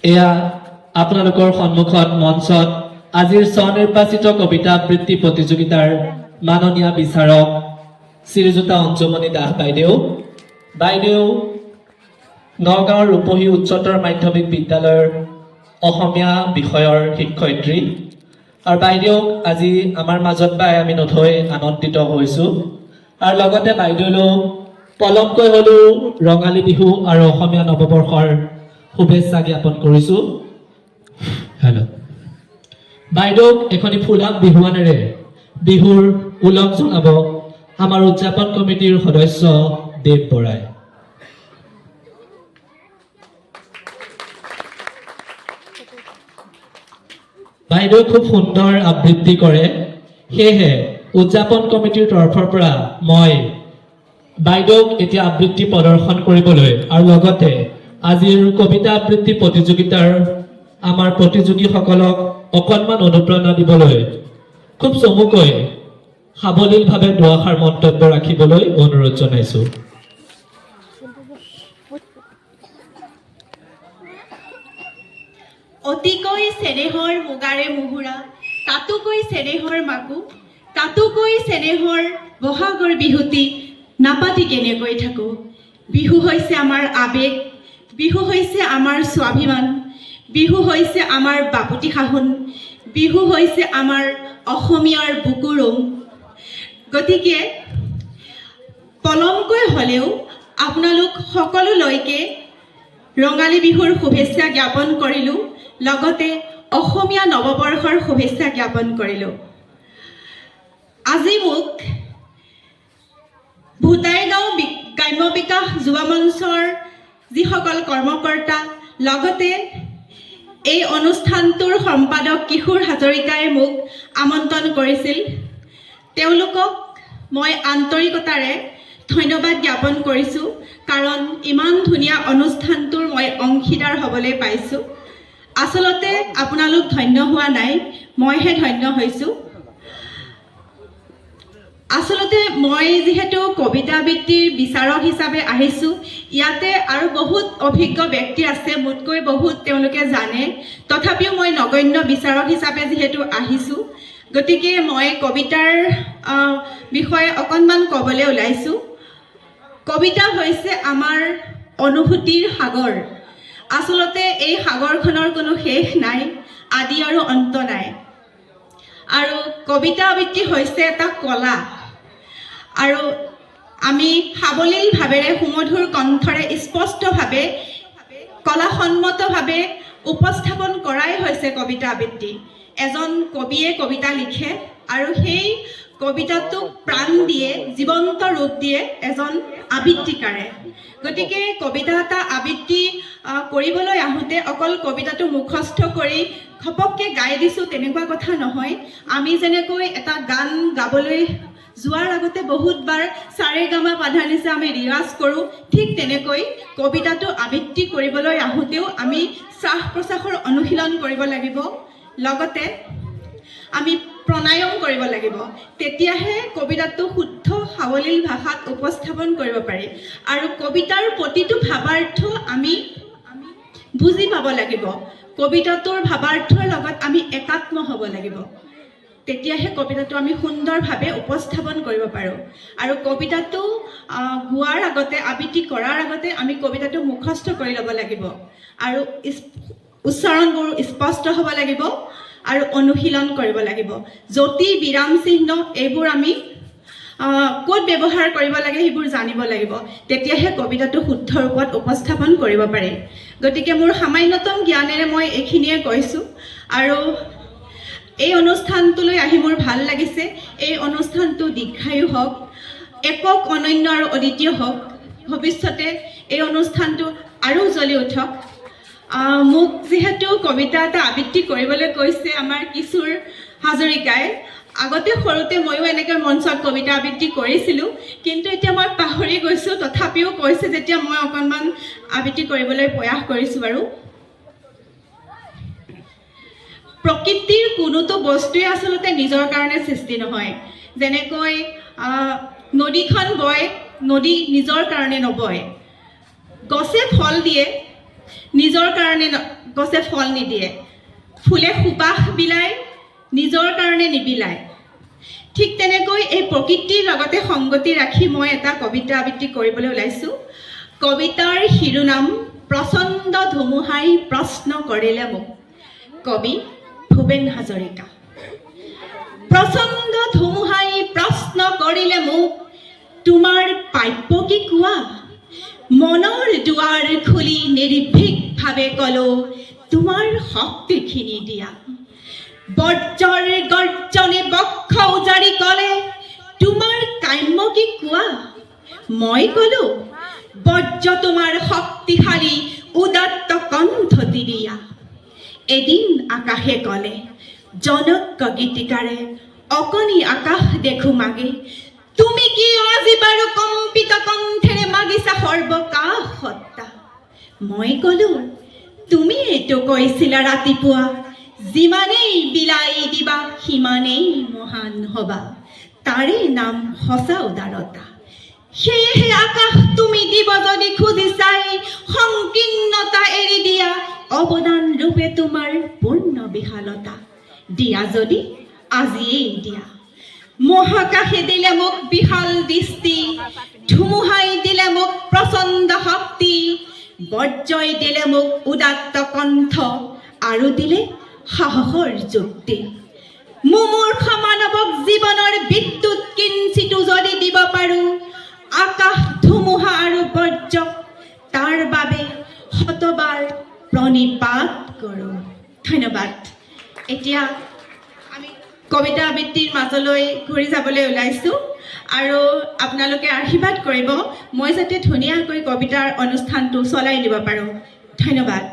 এয়া আপোনালোকৰ সন্মুখত মঞ্চত আজিৰ স্বনিৰ্বাচিত কবিতা আবৃত্তি প্ৰতিযোগিতাৰ মাননীয় বিচাৰক শ্ৰীযুতা অঞ্জুমণি দাস বাইদেউ নগাঁৱৰ ৰূপহী উচ্চতৰ মাধ্যমিক বিদ্যালয়ৰ অসমীয়া বিষয়ৰ শিক্ষয়িত্ৰী আৰু বাইদেউক আজি আমাৰ মাজত পাই আমি নথৈ আনন্দিত হৈছোঁ আৰু লগতে বাইদেউলৈ পলমকৈ হ'লেও ৰঙালী বিহু আৰু অসমীয়া নৱবৰ্ষৰ শুভেচ্ছা জ্ঞাপন কৰিছোঁ। হেল্ল' বাইদেউক এখনি ফুলাম বিহুৱানেৰে বিহুৰ ওলগ জনাব আমাৰ উদযাপন কমিটিৰ সদস্য দেৱ বৰাই। বাইদেউ খুব সুন্দৰ আবৃত্তি কৰে, সেয়েহে উদযাপন কমিটিৰ তৰফৰ পৰা মই বাইদেউক এতিয়া আবৃত্তি প্ৰদৰ্শন কৰিবলৈ আৰু লগতে আজিৰ কবিতা আবৃত্তি প্ৰতিযোগিতাৰ আমাৰ প্ৰতিযোগীসকলক অকণমান অনুপ্ৰেৰণা দিবলৈ খুব চমুকৈ সাৱলীলভাৱে দুআষাৰ মন্তব্য ৰাখিবলৈ অনুৰোধ জনাইছোঁ। অতিকৈ চেনেহৰ মুগাৰে মুহুৰা, তাতোকৈ চেনেহৰ মাকো, তাতোকৈ চেনেহৰ বহাগৰ বিহুটি নাপাতি কেনেকৈ থাকো। বিহু হৈছে আমাৰ আবেগ, বিহু হৈছে আমাৰ স্বাভিমান, বিহু হৈছে আমাৰ বাপুতি সাহোন, বিহু হৈছে আমাৰ অসমীয়াৰ বুকুৰুম। গতিকে পলমকৈ হ'লেও আপোনালোক সকলোলৈকে ৰঙালী বিহুৰ শুভেচ্ছা জ্ঞাপন কৰিলোঁ, লগতে অসমীয়া নৱবৰ্ষৰ শুভেচ্ছা জ্ঞাপন কৰিলোঁ। আজি মোক ভূটাইগাঁও গ্ৰাম্য বিকাশ যুৱ মঞ্চৰ যিসকল কৰ্মকৰ্তা, লগতে এই অনুষ্ঠানটোৰ সম্পাদক কিশোৰ হাজৰিকাই মোক আমন্ত্ৰণ কৰিছিল, তেওঁলোকক মই আন্তৰিকতাৰে ধন্যবাদ জ্ঞাপন কৰিছোঁ, কাৰণ ইমান ধুনীয়া অনুষ্ঠানটোৰ মই অংশীদাৰ হ'বলৈ পাইছোঁ। আচলতে আপোনালোক ধন্য হোৱা নাই, মইহে ধন্য হৈছোঁ। আচলতে মই যিহেতু কবিতা আবৃত্তিৰ বিচাৰক হিচাপে আহিছোঁ, ইয়াতে আৰু বহুত অভিজ্ঞ ব্যক্তি আছে, মোতকৈ বহুত তেওঁলোকে জানে, তথাপিও মই নগণ্য বিচাৰক হিচাপে যিহেতু আহিছোঁ, গতিকে মই কবিতাৰ বিষয়ে অকণমান ক'বলৈ ওলাইছোঁ। কবিতা হৈছে আমাৰ অনুভূতিৰ সাগৰ। আচলতে এই সাগৰখনৰ কোনো শেষ নাই, আদি আৰু অন্ত নাই। আৰু কবিতা আবৃত্তি হৈছে এটা কলা, আৰু আমি সাৱলীলভাৱেৰে সুমধুৰ কণ্ঠৰে স্পষ্টভাৱে কলাসন্মতভাৱে উপস্থাপন কৰাই হৈছে কবিতা আবৃত্তি। এজন কবিয়ে কবিতা লিখে আৰু সেই কবিতাটোক প্ৰাণ দিয়ে, জীৱন্ত ৰূপ দিয়ে এজন আবৃত্তিকাৰে। গতিকে কবিতা এটা আবৃত্তি কৰিবলৈ আহোঁতে অকল কবিতাটো মুখস্থ কৰি ঘপককৈ গাই দিছোঁ তেনেকুৱা কথা নহয়। আমি যেনেকৈ এটা গান গাবলৈ যোৱাৰ আগতে বহুতবাৰ সাৰেগামা পাধানিসা আমি ৰিয়াজ কৰোঁ, ঠিক তেনেকৈ কবিতাটো আবৃত্তি কৰিবলৈ আহোঁতেও আমি শ্বাস প্ৰশ্বাসৰ অনুশীলন কৰিব লাগিব, লগতে আমি প্ৰণায়াম কৰিব লাগিব। তেতিয়াহে কবিতাটো শুদ্ধ সাৱলীল ভাষাত উপস্থাপন কৰিব পাৰি। আৰু কবিতাৰ প্ৰতিটো ভাৱাৰ্থ আমি বুজি পাব লাগিব। কবিতাটোৰ ভাৱাৰ্থৰ লগত আমি একাত্ম হ'ব লাগিব, তেতিয়াহে কবিতাটো আমি সুন্দৰভাৱে উপস্থাপন কৰিব পাৰোঁ। আৰু কবিতাটো গোৱাৰ আগতে, আবৃত্তি কৰাৰ আগতে আমি কবিতাটো মুখস্থ কৰি ল'ব লাগিব, আৰু উচ্চাৰণবোৰ স্পষ্ট হ'ব লাগিব, আৰু অনুশীলন কৰিব লাগিব। যতি, বিৰাম চিহ্ন এইবোৰ আমি ক'ত ব্যৱহাৰ কৰিব লাগে সেইবোৰ জানিব লাগিব, তেতিয়াহে কবিতাটো শুদ্ধ ৰূপত উপস্থাপন কৰিব পাৰি। গতিকে মোৰ সামান্যতম জ্ঞানেৰে মই এইখিনিয়ে কৈছোঁ, আৰু এই অনুষ্ঠানটোলৈ আহি মোৰ ভাল লাগিছে। এই অনুষ্ঠানটো দীৰ্ঘায়ু হওক, একক, অনন্য আৰু অদ্বিতীয় হওক। ভৱিষ্যতে এই অনুষ্ঠানটো আৰু জ্বলি উঠক। মোক যিহেতু কবিতা এটা আবৃত্তি কৰিবলৈ কৈছে আমাৰ কিশোৰ হাজৰিকাই, আগতে সৰুতে ময়ো এনেকৈ মঞ্চত কবিতা আবৃত্তি কৰিছিলোঁ, কিন্তু এতিয়া মই পাহৰি গৈছোঁ। তথাপিও কৈছে যেতিয়া মই অকণমান আবৃত্তি কৰিবলৈ প্ৰয়াস কৰিছোঁ। বাৰু, প্ৰকৃতিৰ কোনোটো বস্তুৱে আচলতে নিজৰ কাৰণে সৃষ্টি নহয়। যেনেকৈ নদীখন বয়, নদী নিজৰ কাৰণে নবয়। গছে ফল দিয়ে, নিজৰ কাৰণে গছে ফল নিদিয়ে, ফুলে সুবাস বিলায়, নিজৰ কাৰণে নিবিলায়। ঠিক তেনেকৈ এই প্ৰকৃতিৰ লগতে সংগতি ৰাখি মই এটা কবিতা আবৃত্তি কৰিবলৈ ওলাইছোঁ। কবিতাৰ শিৰোনাম প্ৰচণ্ড ধুমুহাই প্ৰশ্ন কৰিলে মোক। কবি ভূপেন হাজৰিকা। প্ৰচণ্ড ধুমুহাই প্ৰশ্ন কৰিলে মোক, তোমাৰ প্ৰাপ্য কি কোৱা? মনৰ দুৱাৰ খুলি নিৰ্ভীকভাৱে ক'লো, তোমাৰ শক্তিখিনি দিয়া। বজ্ৰৰ গৰ্জনে বক্ষ উজাৰি ক'লে, তোমাৰ কাম্য কি কোৱা? মই ক'লো, বজ্ৰ তোমাৰ শক্তিশালী উদাত্ত কণ্ঠটি দিয়া। এদিন আকাশে ক'লে, জনক গীতিকাৰে, অকণি আকাশ দেখো মাগে, তুমি কি আজি বাৰু কম্পিত কণ্ঠেৰে মাগিছা সৰ্বকাশ সত্তা? মই ক'লো, তুমি এইটো কৈছিলা ৰাতিপুৱা, যিমানেই বিলাই দিবা সিমানেই মহান হবা, তাৰে নাম সঁচা উদাৰতা। সেয়েহে আকাশ তুমি দিব যদি খুজিছাই, সংকীৰ্ণতা এৰি দিয়া, অৱদান ৰূপে তোমাৰ পূৰ্ণ বিশালতা। দিয়া যদি আজিয়েই দিয়া। মহাকাশে দিলে মোক বিশাল দৃষ্টি, ধুমুহাই দিলে মোক প্ৰচণ্ড শক্তি, বজ্ৰই দিলে মোক উদাত্ত কণ্ঠ, আৰু দিলে সাহসৰ যুক্তি। মুমূৰ্ষ মানৱক জীৱনৰ বিদ্যুৎ কিঞ্চিতো যদি দিব পাৰোঁ, আকাশ ধুমুহা আৰু বজ্ৰক তাৰ বাবে শতবাৰ প্ৰণিপাত কৰোঁ। ধন্যবাদ। এতিয়া আমি কবিতা আবৃত্তিৰ মাজলৈ ঘূৰি যাবলৈ ওলাইছোঁ, আৰু আপোনালোকে আশীৰ্বাদ কৰিব মই যাতে ধুনীয়াকৈ কবিতাৰ অনুষ্ঠানটো চলাই নিব পাৰোঁ। ধন্যবাদ।